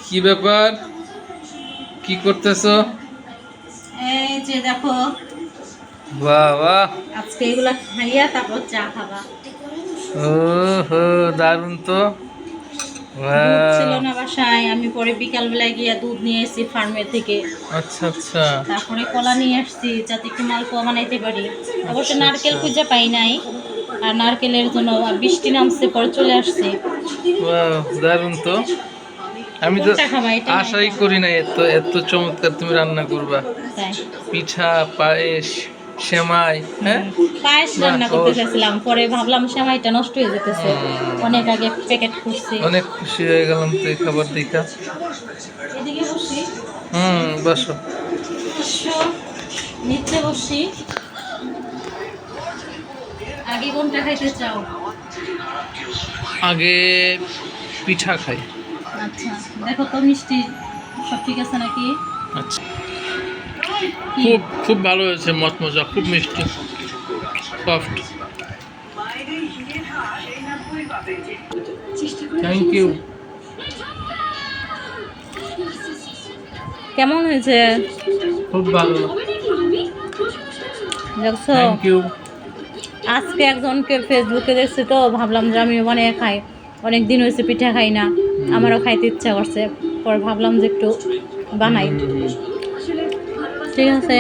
কি ব্যাপার, কি করতেছো? এই যে দেখো, বাহ বাহ, আজকে এগুলা খাইয়া তারপর চা খাবা। ও হো, দারুণ তো। দুধ ছিল ওয়াও, না বাসায়, আমি পরে বিকাল বেলায় গিয়া দুধ নিয়ে এসেছি ফার্মের থেকে। আচ্ছা আচ্ছা তারপরে কলা নিয়ে আসছি যাতে একটু মালপোয়া বানাইতে পারি। অবশ্য আচ্ছা নারকেল আচ্ছা। খুঁজে পাই নাই, আর নারকেলের জন্য বৃষ্টি নামছে, পরে চলে আসছে। ওয়াও, দারুণ তো। আমি তো কোনটা খাবা, এটা না আশাই এটা? করি না এত এত চমৎকার তুমি রান্না করবা। তাই? পিঠা, পায়েস, সেমাই, হ্যাঁ। পায়েস বাহ, রান্না করতে চাইছিলাম, পরে ভাবলাম সেমাইটা নষ্ট হয়ে যেতেছে, অনেক আগে প্যাকেট করছি। অনেক খুশি হয়ে গেলাম তো এই খাবার দেখা। এদিকে বসি, বসো। নিচে বসি। আগে কোনটা খাইতে চাও? আগে পিঠা খাই। আচ্ছা, দেখো তো মিষ্টি সব ঠিক আছে নাকি? আচ্ছা, কি? খুব খুব ভালো হয়েছে, মচমচা, খুব মিষ্টি, সফট। Thank you. কেমন হয়েছে? খুব ভালো, দেখছো, থ্যাংক ইউ। আজকে একজনকে ফেসবুকে দেখছি তো ভাবলাম যে আমি বানিয়ে খাই। অনেক দিন হয়েছে পিঠা খাই না, আমারও খাইতে ইচ্ছা করছে, পরে ভাবলাম যে একটু বানাই। ঠিক আছে।